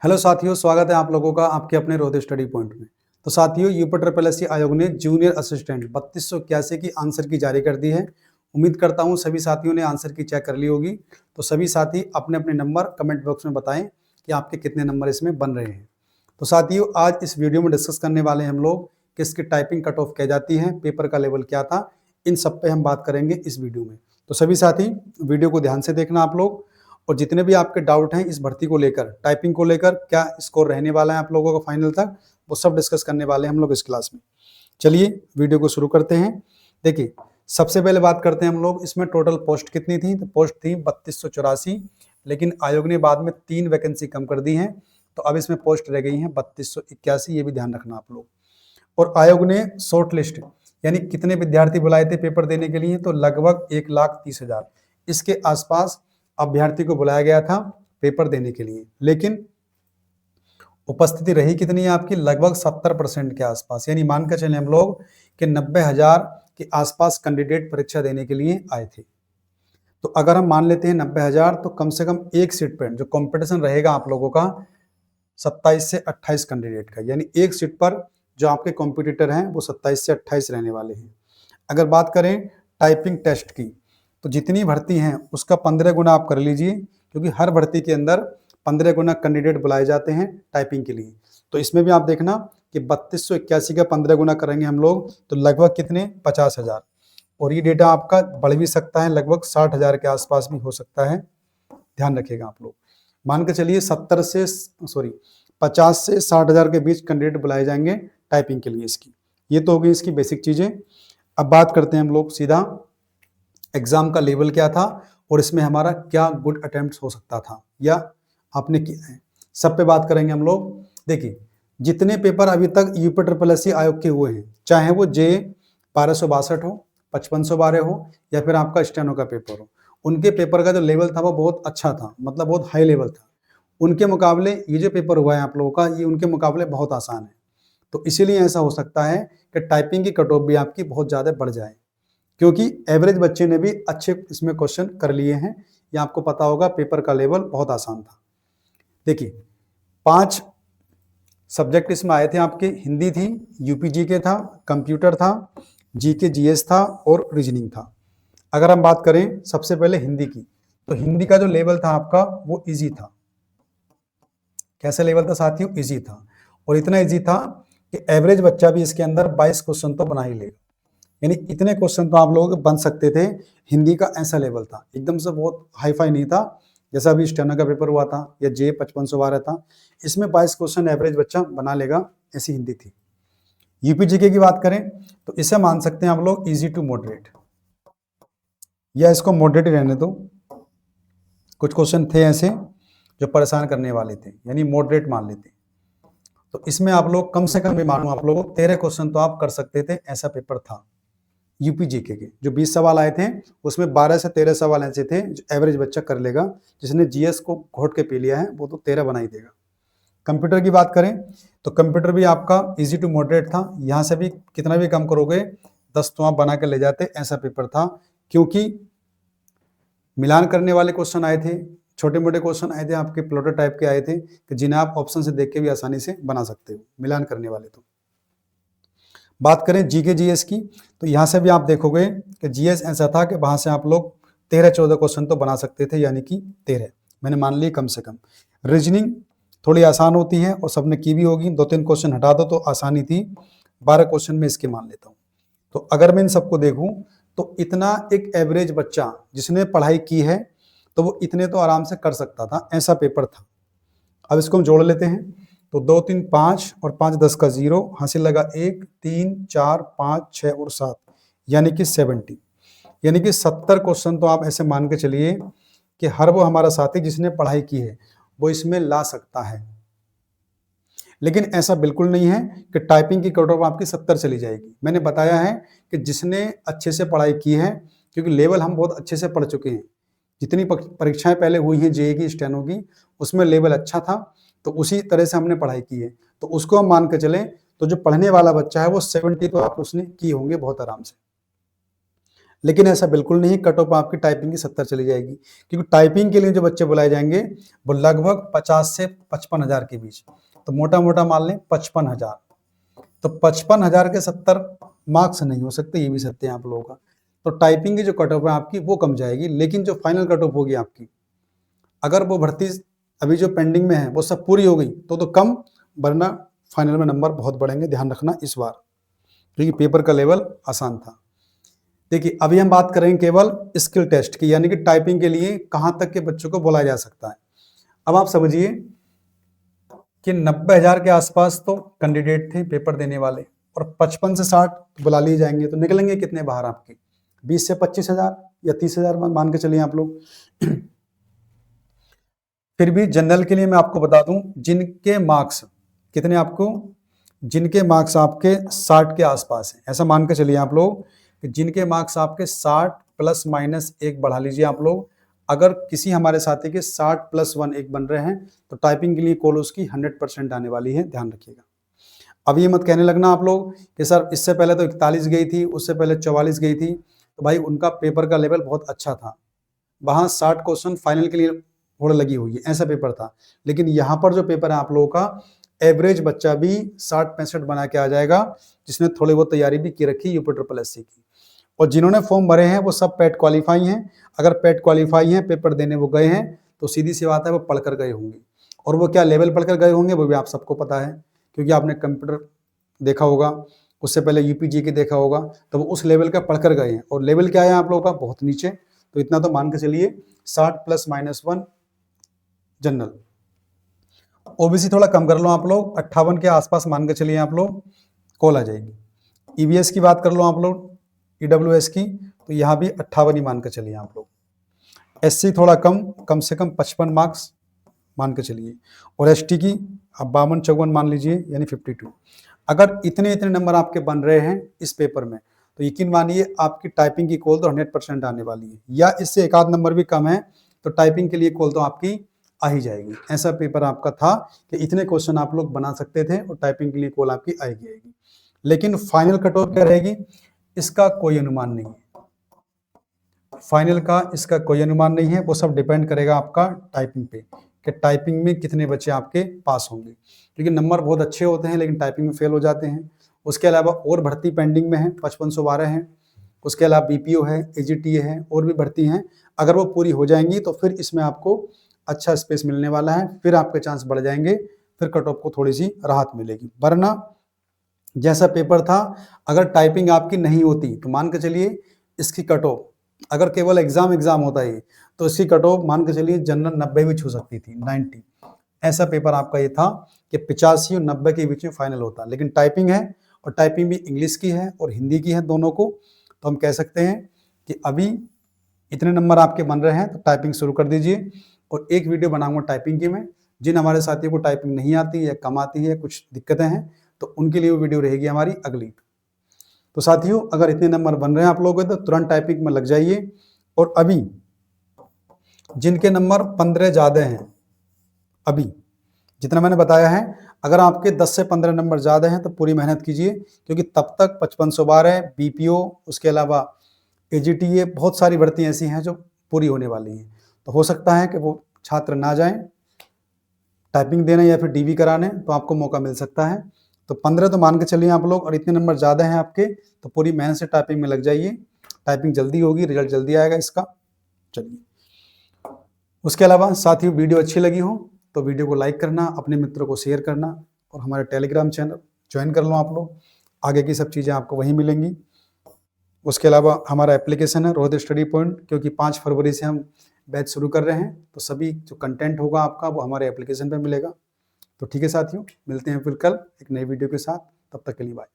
Hello साथियों, स्वागत है आप लोगों का आपके अपने रोहतक स्टडी पॉइंट में। तो साथियों, यूपीएससी आयोग ने जूनियर असिस्टेंट 3281 की आंसर की जारी कर दी है। उम्मीद करता हूं सभी साथियों ने आंसर की चेक कर ली होगी। तो सभी साथी अपने अपने नंबर कमेंट बॉक्स में बताएं कि आपके कितने नंबर इसमें बन रहे हैं। तो साथियों, आज इस वीडियो में डिस्कस करने वाले हैं हम लोग कि इसकी टाइपिंग कट ऑफ क्या जाती है, पेपर का लेवल क्या था, इन सब पे हम बात करेंगे इस वीडियो में। तो सभी साथी वीडियो को ध्यान से देखना आप लोग, और जितने भी आपके डाउट हैं इस भर्ती को लेकर, टाइपिंग को लेकर, क्या स्कोर रहने वाला है आप लोगों का फाइनल तक, वो सब डिस्कस करने वाले हैं हम लोग इस क्लास में। चलिए वीडियो को शुरू करते हैं। देखिए, सबसे पहले बात करते हैं हम लोग इसमें टोटल पोस्ट कितनी थी। तो पोस्ट थी 3284, लेकिन आयोग ने बाद में 3 वैकेंसी कम कर दी हैं, तो अब इसमें पोस्ट रह गई हैं 3281। ये भी ध्यान रखना आप लोग। और आयोग ने शॉर्ट लिस्ट यानी कितने विद्यार्थी बुलाए थे पेपर देने के लिए, तो लगभग 1,30,000 इसके आसपास अभ्यर्थी को बुलाया गया था पेपर देने के लिए। लेकिन उपस्थिति रही कितनी है आपकी, लगभग 70% के आसपास, यानी मान कर चले हम लोग कि 90,000 के आसपास कैंडिडेट परीक्षा देने के लिए आए थे। तो अगर हम मान लेते हैं 90,000, तो कम से कम एक सीट पर जो कंपटीशन रहेगा आप लोगों का 27 से 28 कैंडिडेट का, यानी एक सीट पर जो आपके कॉम्पिटिटर हैं वो 27 से 28 रहने वाले हैं। अगर बात करें टाइपिंग टेस्ट की, तो जितनी भर्ती हैं उसका 15 गुना आप कर लीजिए, क्योंकि हर भर्ती के अंदर 15 गुना कैंडिडेट बुलाए जाते हैं टाइपिंग के लिए। तो इसमें भी आप देखना कि 3281 का 15 गुना करेंगे हम लोग, तो लगभग कितने 50,000, और ये डेटा आपका बढ़ भी सकता है, लगभग 60,000 के आसपास भी हो सकता है। ध्यान रखिएगा आप लोग। मान के चलिए 50 से 60,000 के बीच कैंडिडेट बुलाए जाएंगे टाइपिंग के लिए इसकी। ये तो हो गई इसकी बेसिक चीजें। अब बात करते हैं हम लोग सीधा एग्जाम का लेवल क्या था, और इसमें हमारा क्या गुड अटेम्प्ट हो सकता था या आपने किया है, सब पे बात करेंगे हम लोग। देखिए, जितने पेपर अभी तक यूपीएससी आयोग के हुए हैं, चाहे वो जे 1262 हो, 5512 हो, या फिर आपका स्टेनो का पेपर हो, उनके पेपर का जो लेवल था वो बहुत अच्छा था, मतलब बहुत हाई लेवल था। उनके मुकाबले ये जो पेपर हुआ है आप लोगों का, ये उनके मुकाबले बहुत आसान है। तो इसीलिए ऐसा हो सकता है कि टाइपिंग की कट ऑफ भी आपकी बहुत ज़्यादा बढ़ जाए, क्योंकि एवरेज बच्चे ने भी अच्छे इसमें क्वेश्चन कर लिए हैं। ये आपको पता होगा, पेपर का लेवल बहुत आसान था। देखिए, 5 सब्जेक्ट इसमें आए थे आपके। हिंदी थी, यूपी जीके था, कंप्यूटर था, जीके जीएस था और रीजनिंग था। अगर हम बात करें सबसे पहले हिंदी की, तो हिंदी का जो लेवल था आपका वो इजी था। कैसे लेवल था साथियों, इजी था, और इतना इजी था कि एवरेज बच्चा भी इसके अंदर 22 क्वेश्चन तो बना ही लेगा, यानी इतने क्वेश्चन तो आप लोगों के बन सकते थे। हिंदी का ऐसा लेवल था, एकदम से बहुत हाई फाई नहीं था, जैसा अभी स्टेनो का पेपर हुआ था या जे 5512 था। इसमें 22 क्वेश्चन एवरेज बच्चा बना लेगा, ऐसी हिंदी थी। यूपी जीके की बात करें तो इसे मान सकते हैं आप लोग इजी टू मॉडरेट, या इसको मॉडरेट ही रहने दो। कुछ क्वेश्चन थे ऐसे जो परेशान करने वाले थे, यानी मॉडरेट मान लेते। तो इसमें आप लोग कम से कम भी मानो आप लोग 13 क्वेश्चन तो आप कर सकते थे, ऐसा पेपर था। यूपी जीके के जो 20 सवाल आए थे, उसमें 12 से 13 सवाल ऐसे थे जो एवरेज बच्चा कर लेगा। जिसने जीएस को घोट के पी लिया है वो तो 13 बना ही देगा। कंप्यूटर की बात करें तो कंप्यूटर भी आपका इजी टू मॉडरेट था। यहाँ से भी कितना भी कम करोगे 10 तो आप बना के ले जाते, ऐसा पेपर था। क्योंकि मिलान करने वाले क्वेश्चन आए थे, छोटे मोटे क्वेश्चन आए थे आपके, प्लॉटर टाइप के आए थे कि जिन्हें आप ऑप्शन से देख के भी आसानी से बना सकते हो, मिलान करने वाले। तो बात करें जीके जीएस की, तो यहाँ से भी आप देखोगे कि जीएस ऐसा था कि वहां से आप लोग 13-14 क्वेश्चन तो बना सकते थे, यानी कि 13 मैंने मान ली कम से कम। रीजनिंग थोड़ी आसान होती है और सबने की भी होगी, 2-3 क्वेश्चन हटा दो तो आसानी थी। 12 क्वेश्चन में इसके मान लेता हूँ। तो अगर मैं इन सबको देखूं तो इतना एक एवरेज बच्चा जिसने पढ़ाई की है तो वो इतने तो आराम से कर सकता था, ऐसा पेपर था। अब इसको हम जोड़ लेते हैं, तो 2 3 5 और 5 10 का 0, हासिल लगा 1 3 4 5 6 और 7, यानी कि 70, यानी कि 70 क्वेश्चन तो आप ऐसे मान के चलिए कि हर वो हमारा साथी जिसने पढ़ाई की है वो इसमें ला सकता है। लेकिन ऐसा बिल्कुल नहीं है कि टाइपिंग की कट ऑफ आपकी 70 चली जाएगी। मैंने बताया है कि जिसने अच्छे से पढ़ाई की है, क्योंकि लेवल हम बहुत अच्छे से पढ़ चुके हैं, जितनी परीक्षाएं पहले हुई हैं जेईई की, स्टेनो की, उसमें लेवल अच्छा था, तो उसी तरह से हमने पढ़ाई की है। तो उसको हम मान के चले तो जो पढ़ने वाला बच्चा है वो 70 तो आप उसने की होंगे बहुत आराम से। लेकिन ऐसा बिल्कुल नहीं, कट ऑफ आपकी टाइपिंग की 70 चली जाएगी, क्योंकि टाइपिंग के लिए जो बच्चे बुलाए जाएंगे वो लगभग 50 से 55,000 के बीच, तो मोटा मोटा मान लें 55,000, तो 55,000 के 70 मार्क्स नहीं हो सकते, ये भी सत्य है आप लोगों का। तो टाइपिंग की जो कट ऑफ है आपकी वो कम जाएगी, लेकिन जो फाइनल कट ऑफ होगी आपकी, अगर वो भर्ती अभी जो पेंडिंग में है वो सब पूरी हो गई तो कम, वरना फाइनल में नंबर बहुत बढ़ेंगे, ध्यान रखना इस बार, क्योंकि पेपर का लेवल आसान था। देखिए अभी हम बात करेंगे केवल स्किल टेस्ट की, यानी कि टाइपिंग के लिए कहां तक के बच्चों को बुलाया जा सकता है। अब आप समझिए कि 90,000 के आसपास तो कैंडिडेट थे पेपर देने वाले, और 55 से 60 बुला लिए जाएंगे, तो निकलेंगे कितने बाहर आपके, 20 से 25,000 या 30,000 मान के चलिए आप लोग। फिर भी जनरल के लिए मैं आपको बता दूं, जिनके मार्क्स कितने आपको, जिनके मार्क्स आपके 60 के आसपास हैं, ऐसा मान के चलिए आप लोग कि जिनके मार्क्स आपके 60 प्लस माइनस 1 बढ़ा लीजिए आप लोग, अगर किसी हमारे साथी के 60 प्लस 1 1 बन रहे हैं तो टाइपिंग के लिए कॉल उसकी 100% आने वाली है, ध्यान रखिएगा। अब ये मत कहने लगना आप लोग कि सर इससे पहले तो 41 गई थी, उससे पहले 44 गई थी, तो भाई उनका पेपर का लेवल बहुत अच्छा था, वहां 60 क्वेश्चन फाइनल के लिए होड़ लगी हुई है, ऐसा पेपर था। लेकिन यहाँ पर जो पेपर है आप लोगों का, एवरेज बच्चा भी 60-65 बना के आ जाएगा, जिसने थोड़ी बहुत तैयारी भी की रखी UP-SSC की। और जिन्होंने फॉर्म भरे हैं वो सब पेट क्वालिफाई हैं, अगर पेट क्वालिफाई हैं, पेपर देने वो गए हैं, तो सीधी सी बात है वो पढ़कर गए होंगे। और वो क्या लेवल पढ़कर गए होंगे वो भी आप सबको पता है, क्योंकि आपने कंप्यूटर देखा होगा, उससे पहले UPG देखा होगा, तो वो उस लेवल का पढ़कर गए हैं। और लेवल क्या है आप लोगों का, बहुत नीचे, तो इतना तो मान के चलिए 60 प्लस माइनस 1 जनरल। ओबीसी थोड़ा कम कर लो आप लोग, 58 के आसपास मान के चलिए आप लोग, कॉल आ जाएगी। ईवीएस की बात कर लो आप लोग, ईडब्ल्यूएस की, तो यहाँ भी 58 ही मान के चलिए आप लोग। एससी थोड़ा कम से कम 55 मार्क्स मान के चलिए, और एसटी की अब 52-54 मान लीजिए, यानी 52। अगर इतने नंबर आपके बन रहे हैं इस पेपर में, तो यकीन मानिए आपकी टाइपिंग की कॉल तो 100% आने वाली है, या इससे एक आध नंबर भी कम है तो टाइपिंग के लिए कॉल तो आपकी आ ही जाएगी। ऐसा पेपर आपका था कि इतने क्वेश्चन आप लोग बना सकते थे और टाइपिंग के लिए कॉल आपकी आएगी। लेकिन फाइनल कट ऑफ क्या रहेगी इसका कोई अनुमान नहीं है, फाइनल का इसका कोई अनुमान नहीं है, वो सब डिपेंड करेगा आपका टाइपिंग पे, कि टाइपिंग में कितने बच्चे आपके पास होंगे, क्योंकि नंबर बहुत अच्छे होते हैं लेकिन टाइपिंग में फेल हो जाते हैं। उसके अलावा और भर्ती पेंडिंग में है, 5512 है, उसके अलावा बीपीओ है, एजीटीए है, और भी भर्ती हैं। अगर वो पूरी हो जाएंगी तो फिर इसमें आपको अच्छा स्पेस मिलने वाला है, फिर आपके चांस बढ़ जाएंगे, फिर कट ऑफ को थोड़ी सी राहत मिलेगी। वरना जैसा पेपर था, अगर टाइपिंग आपकी नहीं होती तो मान के चलिए इसकी कट ऑफ, अगर केवल एग्जाम होता है तो इसकी कट ऑफ मान के चलिए जनरल 90 भी छू सकती थी, 90। ऐसा पेपर आपका ये था कि 85 और 90 के बीच में फाइनल होता, लेकिन टाइपिंग है, और टाइपिंग भी इंग्लिश की है और हिंदी की है दोनों को, तो हम कह सकते हैं कि अभी इतने नंबर आपके बन रहे हैं तो टाइपिंग शुरू कर दीजिए। और एक वीडियो बनाऊंगा टाइपिंग की मैं, जिन हमारे साथियों को टाइपिंग नहीं आती है, कम आती है, कुछ दिक्कतें हैं, तो उनके लिए वो वीडियो रहेगी हमारी अगली। तो साथियों अगर इतने नंबर बन रहे हैं आप लोगों के तो तुरंत टाइपिंग में लग जाइए। और अभी जिनके नंबर 15 ज्यादा हैं, अभी जितना मैंने बताया है, अगर आपके 10 से 15 नंबर ज्यादा हैं तो पूरी मेहनत कीजिए, क्योंकि तब तक 5512 बीपीओ, उसके अलावा एजीटीए, बहुत सारी भर्तियां ऐसी हैं जो पूरी होने वाली हैं। तो हो सकता है कि वो छात्र ना जाएं टाइपिंग देने या फिर डीवी कराने, तो आपको मौका मिल सकता है। तो 15 तो मान के चलिए आप लोग, और इतने नंबर ज़्यादा हैं आपके तो पूरी मेहनत से टाइपिंग में लग जाइए, टाइपिंग जल्दी होगी, रिजल्ट जल्दी आएगा इसका। चलिए, उसके अलावा साथियों वीडियो अच्छी लगी हो तो वीडियो को लाइक करना, अपने मित्रों को शेयर करना, और हमारे टेलीग्राम चैनल ज्वाइन कर लो आप लोग, आगे की सब चीज़ें आपको वहीं मिलेंगी। उसके अलावा हमारा एप्लीकेशन है रोहित स्टडी पॉइंट, क्योंकि 5 फरवरी से हम बैच शुरू कर रहे हैं, तो सभी जो कंटेंट होगा आपका वो हमारे एप्लीकेशन पे मिलेगा। तो ठीक है साथियों, मिलते हैं फिर कल एक नई वीडियो के साथ, तब तक के लिए बाय।